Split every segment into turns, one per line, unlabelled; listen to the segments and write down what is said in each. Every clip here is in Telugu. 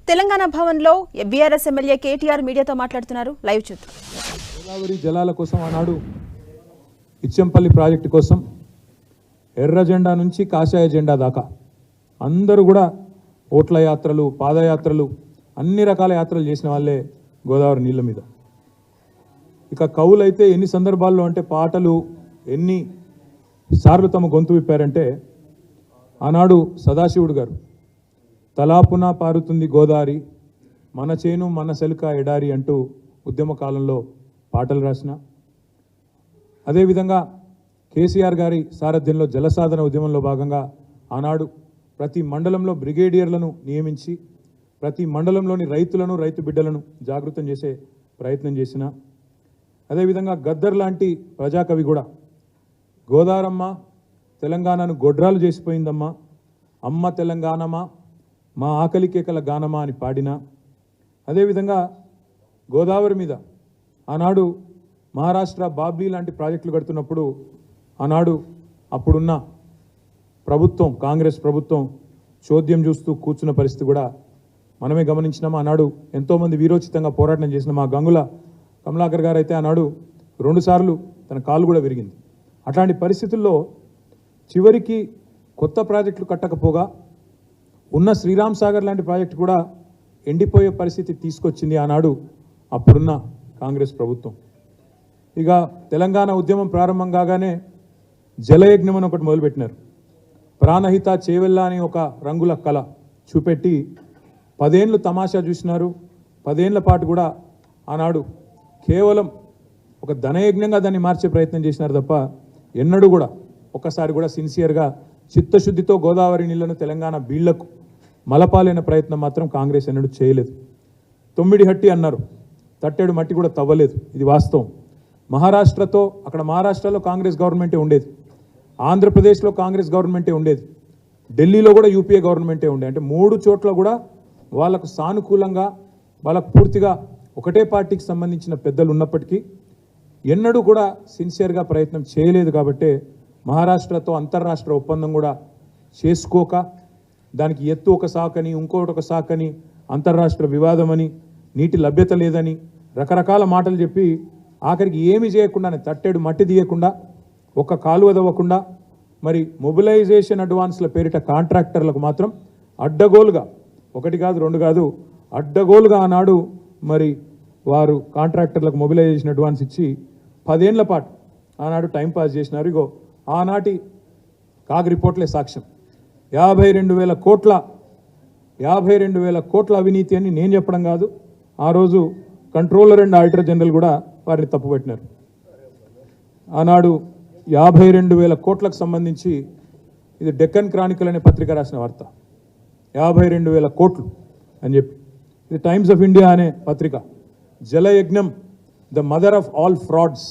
తెలంగాణ భవన్లో బీఆర్ఎస్ ఎమ్మెల్యే కేటీఆర్ మీడియాతో మాట్లాడుతున్నారు. లైవ్ చూద్దాం.
గోదావరి జలాల కోసం ఆనాడు ఇచ్చంపల్లి ప్రాజెక్టు కోసం ఎర్ర జెండా నుంచి కాషాయ జెండా దాకా అందరూ కూడా ఓట్ల యాత్రలు, పాదయాత్రలు, అన్ని రకాల యాత్రలు చేసిన వాళ్ళే గోదావరి నీళ్ళ మీద. ఇక కవులైతే ఎన్ని సందర్భాల్లో అంటే పాటలు ఎన్ని సార్లు తమ గొంతు విప్పారంటే, ఆనాడు సదాశివుడు గారు తలాపున పారుతుంది గోదావరి, మన చేను మన సెలుక ఎడారి అంటూ ఉద్యమ కాలంలో పాటలు రాసిన, అదేవిధంగా కేసీఆర్ గారి సారథ్యంలో జలసాధన ఉద్యమంలో భాగంగా ఆనాడు ప్రతి మండలంలో బ్రిగేడియర్లను నియమించి ప్రతి మండలంలోని రైతులను, రైతు బిడ్డలను జాగృతం చేసే ప్రయత్నం చేసిన, అదేవిధంగా గద్దర్ లాంటి ప్రజాకవి కూడా గోదారమ్మ తెలంగాణను గొడ్రాలు చేసిపోయిందమ్మా, అమ్మ తెలంగాణమా మా ఆకలి కేకల గానమా అని పాడిన, అదేవిధంగా గోదావరి మీద ఆనాడు మహారాష్ట్ర బాబ్లీ లాంటి ప్రాజెక్టులు కడుతున్నప్పుడు ఆనాడు అప్పుడున్న ప్రభుత్వం, కాంగ్రెస్ ప్రభుత్వం చోద్యం చూస్తూ కూర్చున్న పరిస్థితి కూడా మనమే గమనించినాం. ఆనాడు ఎంతోమంది వీరోచితంగా పోరాటం చేసిన మా గంగుల కమలాకర్ గారు అయితే ఆనాడు 2 సార్లు తన కాలు కూడా విరిగింది. అట్లాంటి పరిస్థితుల్లో చివరికి కొత్త ప్రాజెక్టులు కట్టకపోగా ఉన్న శ్రీరామ్ సాగర్ లాంటి ప్రాజెక్టు కూడా ఎండిపోయే పరిస్థితి తీసుకొచ్చింది ఆనాడు అప్పుడున్న కాంగ్రెస్ ప్రభుత్వం. ఇక తెలంగాణ ఉద్యమం ప్రారంభం కాగానే జలయజ్ఞం అని ఒకటి మొదలుపెట్టినారు. ప్రాణహిత చేవెళ్ళ అని ఒక రంగుల కళ చూపెట్టి 10 ఏళ్ళు తమాషా చూసినారు. 10 ఏళ్ల పాటు కూడా ఆనాడు కేవలం ఒక ధనయజ్ఞంగా దాన్ని మార్చే ప్రయత్నం చేసినారు తప్ప ఎన్నడూ కూడా ఒక్కసారి కూడా సిన్సియర్గా చిత్తశుద్ధితో గోదావరి నీళ్లను తెలంగాణ బీళ్లకు మలపాలైన ప్రయత్నం మాత్రం కాంగ్రెస్ ఎన్నడూ చేయలేదు. 9 హట్టి అన్నారు, తట్టెడు మట్టి కూడా తవ్వలేదు. ఇది వాస్తవం. మహారాష్ట్రలో కాంగ్రెస్ గవర్నమెంటే ఉండేది, ఆంధ్రప్రదేశ్లో కాంగ్రెస్ గవర్నమెంటే ఉండేది, ఢిల్లీలో కూడా యూపీఏ గవర్నమెంటే ఉండేది. అంటే 3 చోట్ల కూడా వాళ్ళకు సానుకూలంగా, వాళ్ళకు పూర్తిగా ఒకటే పార్టీకి సంబంధించిన పెద్దలు ఉన్నప్పటికీ ఎన్నడూ కూడా సిన్సియర్గా ప్రయత్నం చేయలేదు. కాబట్టే మహారాష్ట్రతో అంతర్రాష్ట్ర ఒప్పందం కూడా చేసుకోక దానికి ఎత్తు ఒక సాకని, ఇంకోటి ఒక సాకని, అంతర్రాష్ట్ర వివాదమని, నీటి లభ్యత లేదని రకరకాల మాటలు చెప్పి ఆఖరికి ఏమి చేయకుండానే తట్టెడు మట్టి తీయకుండా, ఒక కాలువ దవ్వకుండా, మరి మొబిలైజేషన్ అడ్వాన్స్ల పేరిట కాంట్రాక్టర్లకు మాత్రం అడ్డగోలుగా, 1 కాదు 2 కాదు, అడ్డగోలుగా ఆనాడు మరి వారు కాంట్రాక్టర్లకు మొబిలైజేషన్ అడ్వాన్స్ ఇచ్చి 10 ఏళ్ల పాటు ఆనాడు టైంపాస్ చేసినారు. ఇగో ఆనాటి కాగ్ రిపోర్ట్లే సాక్ష్యం. 52,000 కోట్ల అవినీతి అని నేను చెప్పడం కాదు, ఆ రోజు కంట్రోలర్ అండ్ ఆడిటర్ జనరల్ కూడా వారిని తప్పుపట్టినారు. ఆనాడు 52,000 కోట్లకు సంబంధించి ఇది డెక్కన్ క్రానికల్ అనే పత్రిక రాసిన వార్త. 52,000 కోట్లు అని చెప్పి, ఇది టైమ్స్ ఆఫ్ ఇండియా అనే పత్రిక జలయజ్ఞం the mother of all frauds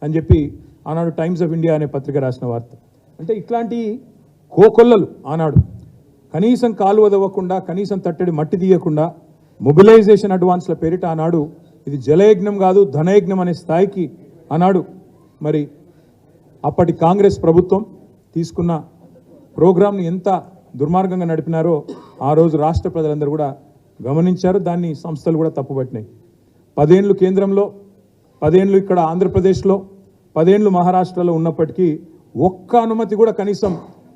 అని చెప్పి ఆనాడు టైమ్స్ ఆఫ్ ఇండియా అనే పత్రిక రాసిన వార్త. అంటే ఇట్లాంటి కోకొల్లలు ఆనాడు కనీసం కాలు వదవకుండా, కనీసం తట్టడి మట్టి తీయకుండా, మొబిలైజేషన్ అడ్వాన్స్ల పేరిట ఆనాడు ఇది జలయజ్ఞం కాదు ధనయజ్ఞం అనే స్థాయికి ఆనాడు మరి అప్పటి కాంగ్రెస్ ప్రభుత్వం తీసుకున్న ప్రోగ్రాంని ఎంత దుర్మార్గంగా నడిపినారో ఆ రోజు రాష్ట్ర ప్రజలందరూ కూడా గమనించారు. దాన్ని సంస్థలు కూడా తప్పుపట్టినాయి. 10 ఏళ్ళు కేంద్రంలో, 10 ఏళ్ళు ఇక్కడ ఆంధ్రప్రదేశ్లో, 10 ఏళ్ళు మహారాష్ట్రలో ఉన్నప్పటికీ ఒక్క అనుమతి కూడా కనీసం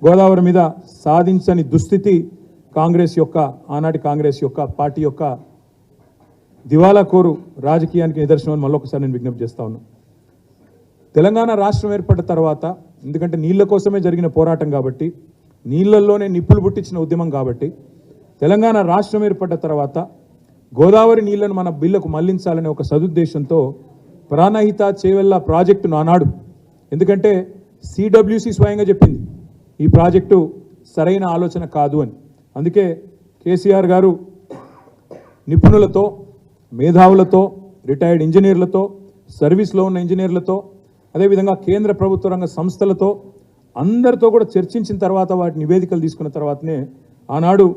గోదావరి మీద సాధించని దుస్థితి ఆనాటి కాంగ్రెస్ యొక్క పార్టీ యొక్క దివాలా కోరు రాజకీయానికి నిదర్శనం అని మళ్ళొకసారి నేను విజ్ఞప్తి చేస్తా ఉన్నాను. తెలంగాణ రాష్ట్రం ఏర్పడిన తర్వాత, ఎందుకంటే నీళ్ల కోసమే జరిగిన పోరాటం కాబట్టి, నీళ్లల్లోనే నిప్పులు పుట్టించిన ఉద్యమం కాబట్టి, తెలంగాణ రాష్ట్రం ఏర్పడ్డ తర్వాత గోదావరి నీళ్లను మన బిల్లకు మళ్లించాలనే ఒక సదుద్దేశంతో ప్రాణహిత చేవెళ్ళ ప్రాజెక్టును ఆనాడు, ఎందుకంటే సిడబ్ల్యూసి స్వయంగా చెప్పింది ఈ ప్రాజెక్టు సరైన ఆలోచన కాదు అని. అందుకే కేసీఆర్ గారు నిపుణులతో, మేధావులతో, రిటైర్డ్ ఇంజనీర్లతో, సర్వీస్లో ఉన్న ఇంజనీర్లతో, అదేవిధంగా కేంద్ర ప్రభుత్వ రంగ సంస్థలతో అందరితో కూడా చర్చించిన తర్వాత, వాటి నివేదికలు తీసుకున్న తర్వాతనే ఆనాడు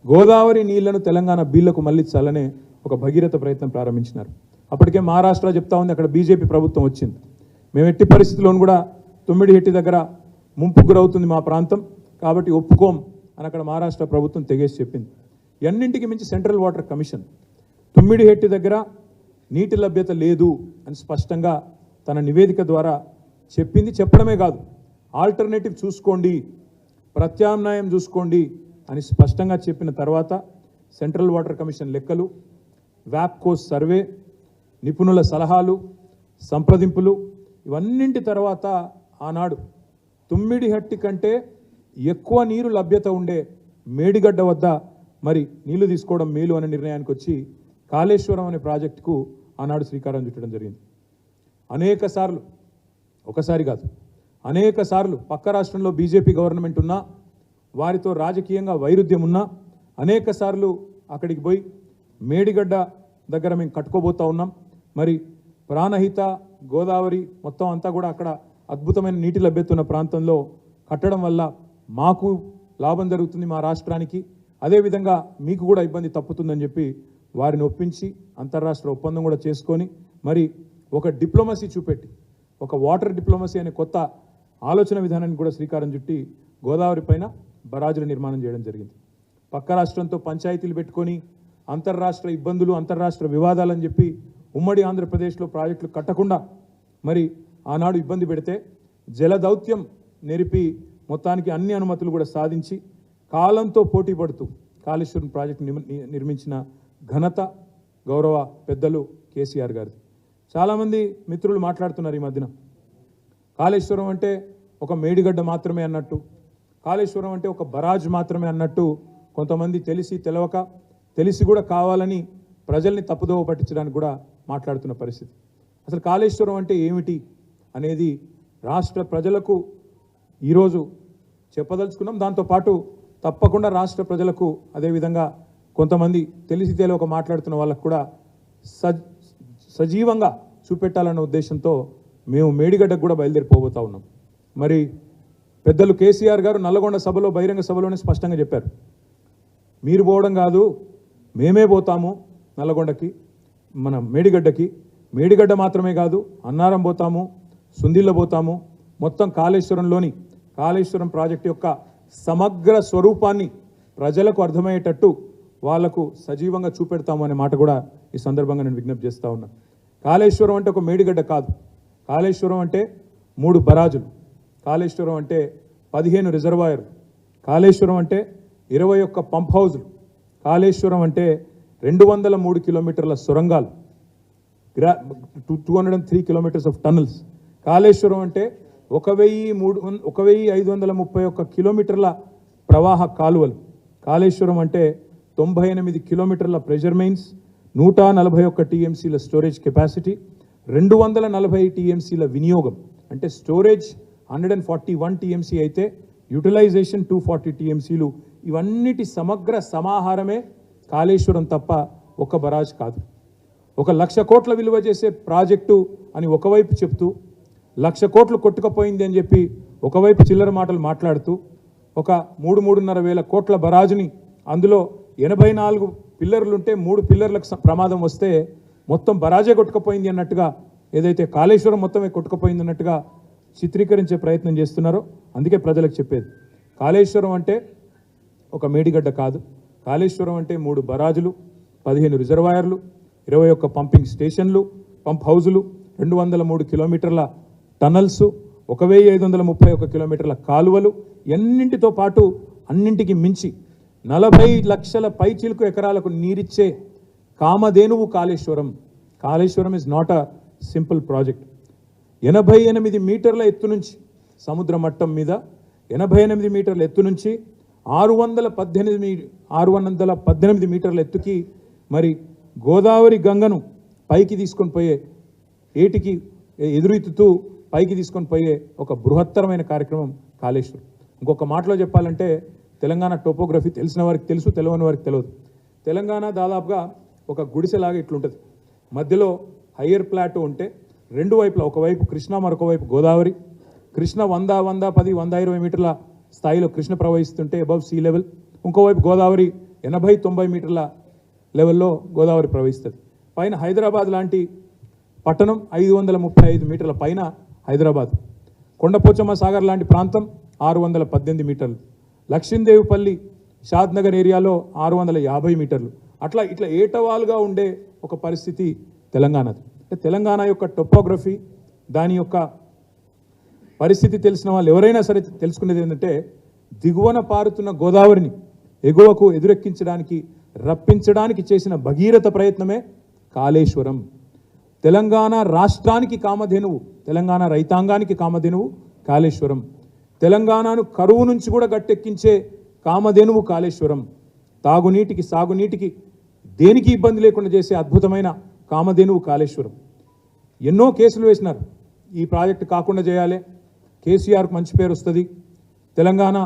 గోదావరి నీళ్లను తెలంగాణ బీళ్లకు మళ్లించాలనే ఒక భగీరథ ప్రయత్నం ప్రారంభించినారు. అప్పటికే మహారాష్ట్ర చెప్తా ఉంది, అక్కడ బీజేపీ ప్రభుత్వం వచ్చింది. మేము ఎట్టి పరిస్థితుల్లోనూ కూడా 9 హెట్టి దగ్గర ముంపుకు గురవుతుంది మా ప్రాంతం, కాబట్టి ఒప్పుకోం అని అక్కడ మహారాష్ట్ర ప్రభుత్వం తెగేసి చెప్పింది. ఎన్నింటికి మించి సెంట్రల్ వాటర్ కమిషన్ తుమ్మిడిహెట్టి దగ్గర నీటి లభ్యత లేదు అని స్పష్టంగా తన నివేదిక ద్వారా చెప్పింది. చెప్పడమే కాదు, ఆల్టర్నేటివ్ చూసుకోండి, ప్రత్యామ్నాయం చూసుకోండి అని స్పష్టంగా చెప్పిన తర్వాత సెంట్రల్ వాటర్ కమిషన్ లెక్కలు, వ్యాప్కో సర్వే, నిపుణుల సలహాలు, సంప్రదింపులు ఇవన్నింటి తర్వాత ఆనాడు తుమ్మిడిహట్టి కంటే ఎక్కువ నీరు లభ్యత ఉండే మేడిగడ్డ వద్ద మరి నీళ్లు తీసుకోవడం మేలు అనే నిర్ణయానికి వచ్చి కాళేశ్వరం అనే ప్రాజెక్టుకు ఆనాడు శ్రీకారం చుట్టడం జరిగింది. అనేక సార్లు, ఒకసారి కాదు అనేక సార్లు పక్క రాష్ట్రంలో బీజేపీ గవర్నమెంట్ ఉన్నా, వారితో రాజకీయంగా వైరుధ్యం ఉన్నా అనేక సార్లు అక్కడికి పోయి మేడిగడ్డ దగ్గర మేము కట్టుకోబోతా ఉన్నాం. మరి ప్రాణహిత, గోదావరి మొత్తం అంతా కూడా అక్కడ అద్భుతమైన నీటి లభ్యత ఉన్న ప్రాంతంలో కట్టడం వల్ల మాకు లాభం జరుగుతుంది, మా రాష్ట్రానికి, అదేవిధంగా మీకు కూడా ఇబ్బంది తప్పుతుందని చెప్పి వారిని ఒప్పించి అంతర్రాష్ట్ర ఒప్పందం కూడా చేసుకొని మరి ఒక డిప్లొమసీ చూపెట్టి ఒక వాటర్ డిప్లొమసీ అనే కొత్త ఆలోచన విధానాన్ని కూడా శ్రీకారం చుట్టి గోదావరి పైన బరాజుల నిర్మాణం చేయడం జరిగింది. పక్క రాష్ట్రంతో పంచాయతీలు పెట్టుకొని అంతర్రాష్ట్ర ఇబ్బందులు, అంతర్రాష్ట్ర వివాదాలని చెప్పి ఉమ్మడి ఆంధ్రప్రదేశ్లో ప్రాజెక్టులు కట్టకుండా మరి ఆనాడు ఇబ్బంది పెడితే జలదౌత్యం నెరిపి మొత్తానికి అన్ని అనుమతులు కూడా సాధించి కాలంతో పోటీ పడుతూ కాళేశ్వరం ప్రాజెక్టు నిర్మించిన ఘనత గౌరవ పెద్దలు కేసీఆర్ గారు. చాలామంది మిత్రులు మాట్లాడుతున్నారు ఈ మధ్యన, కాళేశ్వరం అంటే ఒక మేడిగడ్డ మాత్రమే అన్నట్టు, కాళేశ్వరం అంటే ఒక బరాజ్ మాత్రమే అన్నట్టు కొంతమంది తెలిసి తెలవక, తెలిసి కూడా కావాలని ప్రజల్ని తప్పుదోవ పట్టించడానికి కూడా మాట్లాడుతున్న పరిస్థితి. అసలు కాళేశ్వరం అంటే ఏమిటి అనేది రాష్ట్ర ప్రజలకు ఈరోజు చెప్పదలుచుకున్నాం. దాంతోపాటు తప్పకుండా రాష్ట్ర ప్రజలకు, అదేవిధంగా కొంతమంది తెలిసి తెలియక మాట్లాడుతున్న వాళ్ళకు కూడా సజీవంగా చూపెట్టాలన్న ఉద్దేశంతో మేము మేడిగడ్డకు కూడా బయలుదేరిపోబోతా ఉన్నాం. మరి పెద్దలు కేసీఆర్ గారు నల్లగొండ సభలో, బహిరంగ సభలోనే స్పష్టంగా చెప్పారు, మీరు పోవడం కాదు మేమే పోతాము నల్లగొండకి, మన మేడిగడ్డకి. మేడిగడ్డ మాత్రమే కాదు, అన్నారం పోతాము, సుందిళ్ళ పోతాము, మొత్తం కాళేశ్వరం ప్రాజెక్టు యొక్క సమగ్ర స్వరూపాన్ని ప్రజలకు అర్థమయ్యేటట్టు వాళ్లకు సజీవంగా చూపెడతాము అనే మాట కూడా ఈ సందర్భంగా నేను విజ్ఞప్తి చేస్తూ ఉన్నా. కాళేశ్వరం అంటే ఒక మేడిగడ్డ కాదు, కాళేశ్వరం అంటే 3 బరాజులు, కాళేశ్వరం అంటే 15 రిజర్వాయర్లు, కాళేశ్వరం అంటే 21 పంప్ హౌజులు, కాళేశ్వరం అంటే 203 కిలోమీటర్ల సొరంగాలు, 203 కిలోమీటర్స్ ఆఫ్ టనల్స్. కాళేశ్వరం అంటే 1531 కిలోమీటర్ల ప్రవాహ కాలువలు. కాళేశ్వరం అంటే 98 కిలోమీటర్ల ప్రెషర్ మెయిన్స్, 141 టీఎంసీల స్టోరేజ్ కెపాసిటీ, 240 టీఎంసీల వినియోగం. అంటే స్టోరేజ్ 141 టీఎంసీ అయితే యూటిలైజేషన్ 240 టీఎంసీలు. ఇవన్నిటి సమగ్ర సమాహారమే కాళేశ్వరం తప్ప ఒక బరాజ్ కాదు. 1,00,000 కోట్ల విలువ చేసే ప్రాజెక్టు అని ఒకవైపు చెప్తూ, 1,00,000 కోట్లు కొట్టుకుపోయింది అని చెప్పి ఒకవైపు చిల్లర మాటలు మాట్లాడుతూ, ఒక 3-3.5 వేల కోట్ల బరాజుని, అందులో 84 పిల్లర్లుంటే 3 పిల్లర్లకు ప్రమాదం వస్తే మొత్తం బరాజే కొట్టుకుపోయింది అన్నట్టుగా, ఏదైతే కాళేశ్వరం మొత్తమే కొట్టుకుపోయింది అన్నట్టుగా చిత్రీకరించే ప్రయత్నం చేస్తున్నారో, అందుకే ప్రజలకు చెప్పేది, కాళేశ్వరం అంటే ఒక మేడిగడ్డ కాదు, కాళేశ్వరం అంటే 3 బరాజులు, 15 రిజర్వాయర్లు, 21 పంపింగ్ స్టేషన్లు, పంప్ హౌజులు, 203 కిలోమీటర్ల టనల్స్, 1531 కిలోమీటర్ల కాలువలు, ఎన్నింటితో పాటు అన్నింటికి మించి 40 లక్షల పైచిలుకు ఎకరాలకు నీరిచ్చే కామధేనువు Kaleshwaram. Kaleshwaram is not a simple project. 88 మీటర్ల ఎత్తు నుంచి, సముద్ర మట్టం మీద 88 మీటర్ల ఎత్తు నుంచి 618 మీటర్ల ఎత్తుకి మరి గోదావరి గంగను పైకి తీసుకొని పోయే, ఏటికి ఎదురెత్తుతూ పైకి తీసుకొని పోయే ఒక బృహత్తరమైన కార్యక్రమం కాళేశ్వరం. ఇంకొక మాటలో చెప్పాలంటే, తెలంగాణ టోపోగ్రఫీ తెలిసిన వారికి తెలుసు, తెలియని వారికి తెలియదు. తెలంగాణ దాదాపుగా ఒక గుడిసెలాగా ఇట్లుంటుంది. మధ్యలో హయ్యర్ ప్లాటో ఉంటే రెండు వైపులా, ఒకవైపు కృష్ణ, మరొక వైపు గోదావరి. కృష్ణ 100, 110, 120 మీటర్ల స్థాయిలో కృష్ణ ప్రవహిస్తుంటే అబవ్ సీ లెవెల్, ఇంకోవైపు గోదావరి 80-90 మీటర్ల లెవెల్లో గోదావరి ప్రవహిస్తుంది. పైన హైదరాబాద్ లాంటి పట్టణం 535 మీటర్ల పైన హైదరాబాద్. కొండపోచమ్మ సాగర్ లాంటి ప్రాంతం 618 మీటర్లు. లక్ష్మీదేవిపల్లి షాద్ నగర్ ఏరియాలో 650 మీటర్లు. అట్లా ఇట్లా ఏటవాలుగా ఉండే ఒక పరిస్థితి తెలంగాణది. అంటే తెలంగాణ యొక్క టొపోగ్రఫీ, దాని యొక్క పరిస్థితి తెలిసిన వాళ్ళు ఎవరైనా సరే తెలుసుకునేది ఏంటంటే, దిగువన పారుతున్న గోదావరిని ఎగువకు ఎదురెక్కించడానికి, రప్పించడానికి చేసిన భగీరథ ప్రయత్నమే కాళేశ్వరం. తెలంగాణ రాష్ట్రానికి కామధేనువు, తెలంగాణ రైతాంగానికి కామధేనువు కాళేశ్వరం. తెలంగాణను కరువు నుంచి కూడా గట్టెక్కించే కామధేనువు కాళేశ్వరం. తాగునీటికి, సాగునీటికి, దేనికి ఇబ్బంది లేకుండా చేసే అద్భుతమైన కామధేనువు కాళేశ్వరం. ఎన్నో కేసులు వేసినారు, ఈ ప్రాజెక్టు కాకుండా చేయాలి, కేసీఆర్కు మంచి పేరు వస్తుంది, తెలంగాణ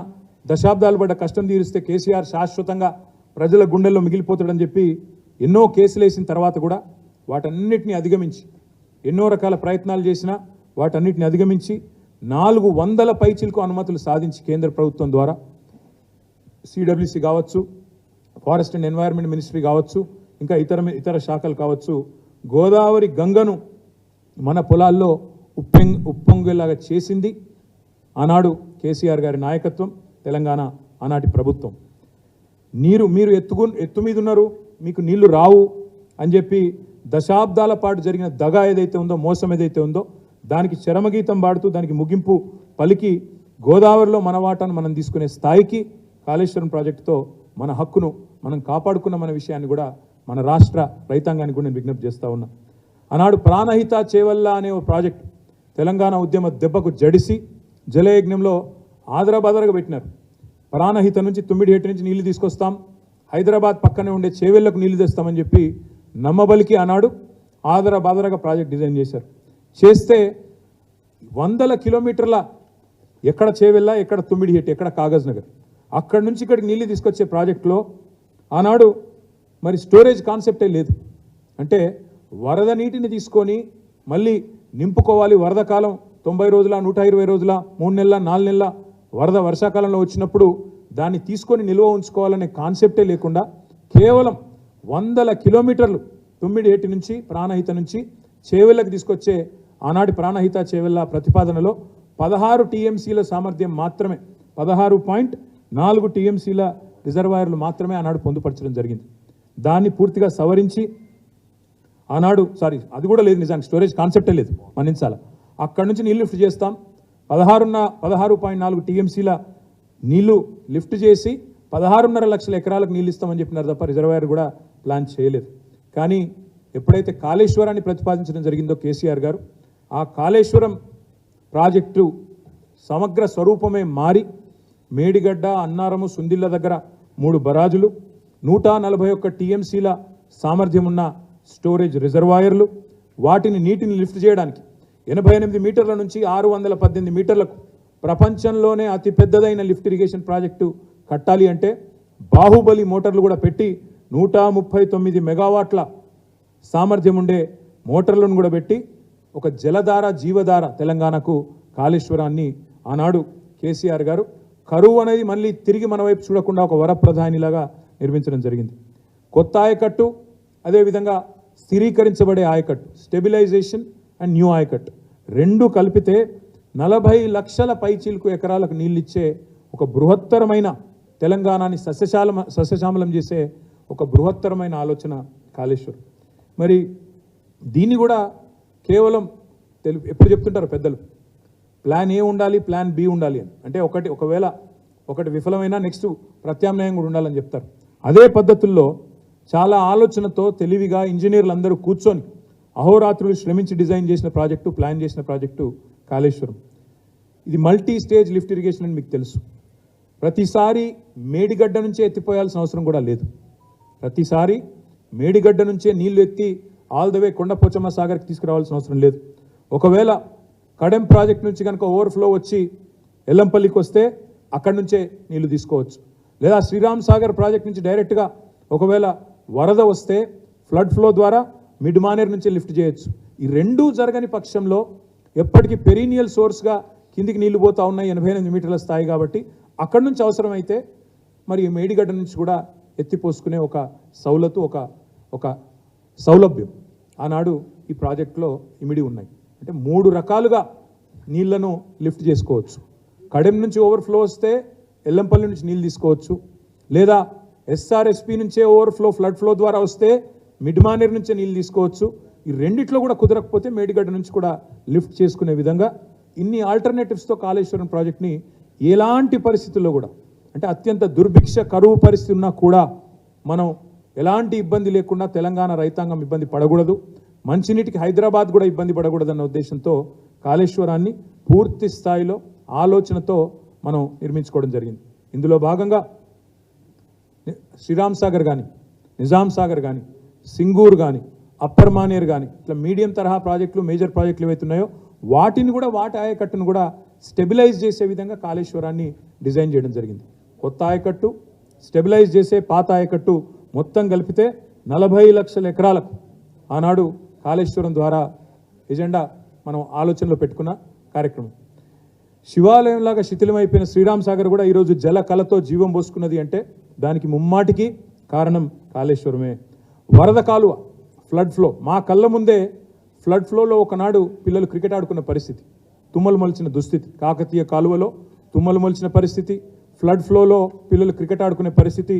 దశాబ్దాలు పడ్డ కష్టం తీరిస్తే కేసీఆర్ శాశ్వతంగా ప్రజల గుండెల్లో మిగిలిపోతాడని చెప్పి ఎన్నో కేసులు వేసిన తర్వాత కూడా వాటన్నిటిని అధిగమించి, ఎన్నో రకాల ప్రయత్నాలు చేసినా వాటన్నిటిని అధిగమించి 400 పైచిలకు అనుమతులు సాధించి కేంద్ర ప్రభుత్వం ద్వారా, సిడబ్ల్యూసి కావచ్చు, ఫారెస్ట్ అండ్ ఎన్వైరన్మెంట్ మినిస్ట్రీ కావచ్చు, ఇంకా ఇతర శాఖలు కావచ్చు, గోదావరి గంగను మన పొలాల్లో ఉప్పొంగేలాగా చేసింది ఆనాడు కేసీఆర్ గారి నాయకత్వం, తెలంగాణ ఆనాటి ప్రభుత్వం. మీరు ఎత్తు మీద ఉన్నారు, మీకు నీళ్లు రావు అని చెప్పి దశాబ్దాల పాటు జరిగిన దగా ఏదైతే ఉందో, మోసం ఏదైతే ఉందో, దానికి చరమగీతం పాడుతూ దానికి ముగింపు పలికి గోదావరిలో మన వాటాను మనం తీసుకునే స్థాయికి కాళేశ్వరం ప్రాజెక్టుతో మన హక్కును మనం కాపాడుకున్న మన విషయాన్ని కూడా మన రాష్ట్ర రైతాంగానికి కూడా నేను విజ్ఞప్తి చేస్తూ ఉన్నా. ఆనాడు ప్రాణహిత చేవల్ల అనే ఓ ప్రాజెక్ట్ తెలంగాణ ఉద్యమ దెబ్బకు జడిసి జలయజ్ఞంలో ఆదరబాదరగా పెట్టినారు. ప్రాణహిత నుంచి తుమ్మిడిహెట్టి నుంచి నీళ్లు తీసుకొస్తాం, హైదరాబాద్ పక్కనే ఉండే చేవెళ్లకు నీళ్లు తెస్తామని చెప్పి నమ్మబలికి ఆనాడు ఆదరబాదరగా ప్రాజెక్ట్ డిజైన్ చేశారు. చేస్తే 100 కిలోమీటర్ల, ఎక్కడ చేవెళ్ళ, ఎక్కడ తుమ్మిడిహెట్టి, ఎక్కడ కాగజ్ నగర్, అక్కడి నుంచి ఇక్కడికి నీళ్ళు తీసుకొచ్చే ప్రాజెక్టులో ఆనాడు మరి స్టోరేజ్ కాన్సెప్టే లేదు. అంటే వరద నీటిని తీసుకొని మళ్ళీ నింపుకోవాలి, వరద కాలం 90 రోజుల, 120 రోజుల, 3 నెలల, 4 నెలల వరద వర్షాకాలంలో వచ్చినప్పుడు దాన్ని తీసుకొని నిల్వ ఉంచుకోవాలనే కాన్సెప్టే లేకుండా కేవలం 100 కిలోమీటర్లు తుమ్మిడిహెట్టి నుంచి, ప్రాణహిత నుంచి చేవెళ్ళకి తీసుకొచ్చే ఆనాటి ప్రాణహిత చేవెళ్ళ ప్రతిపాదనలో 16 టీఎంసీల సామర్థ్యం మాత్రమే, 16.4 టీఎంసీల రిజర్వాయర్లు మాత్రమే ఆనాడు పొందుపరచడం జరిగింది. దాన్ని పూర్తిగా సవరించి ఆనాడు, అది కూడా లేదు, నిజానికి స్టోరేజ్ కాన్సెప్టే లేదు, మన్నించాల. అక్కడి నుంచి నీళ్ళు లిఫ్ట్ చేస్తాం, 16.4 టీఎంసీల నీళ్లు లిఫ్ట్ చేసి 16.5 లక్షల ఎకరాలకు నీళ్ళు ఇస్తామని చెప్పినారు తప్ప రిజర్వాయర్ కూడా ప్లాన్ చేయలేదు. కానీ ఎప్పుడైతే కాళేశ్వరాన్ని ప్రతిపాదించడం జరిగిందో కేసీఆర్ గారు, ఆ కాళేశ్వరం ప్రాజెక్టు సమగ్ర స్వరూపమే మారి మేడిగడ్డ, అన్నారము, సుందిళ్ళ దగ్గర 3 బరాజులు, 141 టీఎంసీల సామర్థ్యం ఉన్న స్టోరేజ్ రిజర్వాయర్లు, వాటిని నీటిని లిఫ్ట్ చేయడానికి 88 మీటర్ల నుంచి 618 మీటర్లకు ప్రపంచంలోనే అతిపెద్దదైన లిఫ్ట్ ఇరిగేషన్ ప్రాజెక్టు కట్టాలి అంటే బాహుబలి మోటార్లు కూడా పెట్టి 139 మెగావాట్ల సామర్థ్యం ఉండే మోటార్లను కూడా పెట్టి ఒక జలధార, జీవధార తెలంగాణకు కాళేశ్వరాన్ని ఆనాడు కేసీఆర్ గారు కరువు అనేది మళ్ళీ తిరిగి మన వైపు చూడకుండా ఒక వరప్రధానిలాగా నిర్మించడం జరిగింది. కొత్త ఆయకట్టు, అదేవిధంగా స్థిరీకరించబడే ఆయకట్టు, స్టెబిలైజేషన్ అండ్ న్యూ ఆయకట్టు రెండు కలిపితే 40 లక్షల పైచీలకు ఎకరాలకు నీళ్ళిచ్చే ఒక బృహత్తరమైన, తెలంగాణని సస్యశ్యామలం చేసే ఒక బృహత్తరమైన ఆలోచన కాళేశ్వరం. మరి దీన్ని కూడా కేవలం ఎప్పుడు చెప్తుంటారు పెద్దలు, ప్లాన్ ఏ ఉండాలి, ప్లాన్ బి ఉండాలి అని. అంటే ఒకవేళ ఒకటి విఫలమైనా నెక్స్ట్ ప్రత్యామ్నాయం కూడా ఉండాలని చెప్తారు. అదే పద్ధతుల్లో చాలా ఆలోచనతో తెలివిగా ఇంజనీర్లు అందరూ కూర్చొని అహోరాత్రులు శ్రమించి డిజైన్ చేసిన ప్రాజెక్టు, ప్లాన్ చేసిన ప్రాజెక్టు కాళేశ్వరం. ఇది మల్టీ స్టేజ్ లిఫ్ట్ ఇరిగేషన్ అని మీకు తెలుసు. ప్రతిసారి మేడిగడ్డ నుంచే ఎత్తిపోయాల్సిన అవసరం కూడా లేదు. ప్రతిసారి మేడిగడ్డ నుంచే నీళ్లు ఎత్తి ఆల్ ద వే కొండపోచమ్మ సాగర్కి తీసుకురావాల్సిన అవసరం లేదు. ఒకవేళ కడెం ప్రాజెక్ట్ నుంచి కనుక ఓవర్ఫ్లో వచ్చి ఎల్లంపల్లికి వస్తే అక్కడి నుంచే నీళ్లు తీసుకోవచ్చు. లేదా శ్రీరామ్ సాగర్ ప్రాజెక్ట్ నుంచి డైరెక్ట్గా ఒకవేళ వరద వస్తే ఫ్లడ్ ఫ్లో ద్వారా మిడ్ మానేర్ నుంచి లిఫ్ట్ చేయొచ్చు. ఈ రెండూ జరగని పక్షంలో ఎప్పటికీ పెరీనియల్ సోర్స్గా కిందికి నీళ్లు పోతా ఉన్నాయి 88 మీటర్ల స్థాయి కాబట్టి అక్కడి నుంచి అవసరమైతే మరి మేడిగడ్డ నుంచి కూడా ఎత్తిపోసుకునే ఒక సౌలతు, ఒక సౌలభ్యం ఆనాడు ఈ ప్రాజెక్టులో ఇమిడి ఉన్నాయి. అంటే 3 రకాలుగా నీళ్లను లిఫ్ట్ చేసుకోవచ్చు. కడెం నుంచి ఓవర్ఫ్లో వస్తే ఎల్లంపల్లి నుంచి నీళ్ళు తీసుకోవచ్చు. లేదా ఎస్ఆర్ఎస్పి నుంచే ఓవర్ఫ్లో ఫ్లడ్ ఫ్లో ద్వారా వస్తే మిడ్ మానేర్ నుంచే నీళ్ళు తీసుకోవచ్చు. ఈ రెండిట్లో కూడా కుదరకపోతే మేడిగడ్డ నుంచి కూడా లిఫ్ట్ చేసుకునే విధంగా ఇన్ని ఆల్టర్నేటివ్స్తో కాళేశ్వరం ప్రాజెక్ట్ని ఎలాంటి పరిస్థితుల్లో కూడా, అంటే అత్యంత దుర్భిక్ష కరువు పరిస్థితి ఉన్నా కూడా మనం ఎలాంటి ఇబ్బంది లేకుండా తెలంగాణ రైతాంగం ఇబ్బంది పడకూడదు, మంచినీటికి హైదరాబాద్ కూడా ఇబ్బంది పడకూడదన్న ఉద్దేశంతో కాళేశ్వరాన్ని పూర్తి స్థాయిలో ఆలోచనతో మనం నిర్మించుకోవడం జరిగింది. ఇందులో భాగంగా శ్రీరామ్ సాగర్ కానీ, నిజాం సాగర్ కానీ, సింగూర్ కానీ, అప్పర్ మానేర్ కానీ, ఇట్లా మీడియం తరహా ప్రాజెక్టులు, మేజర్ ప్రాజెక్టులు ఏవైతే ఉన్నాయో వాటిని కూడా, వాటి ఆయకట్టును కూడా స్టెబిలైజ్ చేసే విధంగా కాళేశ్వరాన్ని డిజైన్ చేయడం జరిగింది. కొత్త ఆయకట్టు, స్టెబిలైజ్ చేసే పాత ఆయకట్టు మొత్తం కలిపితే 40 లక్షల ఎకరాలకు ఆనాడు కాళేశ్వరం ద్వారా ఎజెండా మనం ఆలోచనలో పెట్టుకున్న కార్యక్రమం. శివాలయంలాగా శిథిలమైపోయిన శ్రీరామ్ సాగర్ కూడా ఈరోజు జల కళతో జీవం పోసుకున్నది అంటే దానికి ముమ్మాటికి కారణం కాళేశ్వరమే. వరద కాలువ, ఫ్లడ్ ఫ్లో, మా కళ్ళ ముందే ఫ్లడ్ ఫ్లోలో ఒకనాడు పిల్లలు క్రికెట్ ఆడుకున్న పరిస్థితి, తుమ్మలు మొలిచిన దుస్థితి, కాకతీయ కాలువలో తుమ్మలు మొలిచిన పరిస్థితి, ఫ్లడ్ ఫ్లోలో పిల్లలు క్రికెట్ ఆడుకునే పరిస్థితి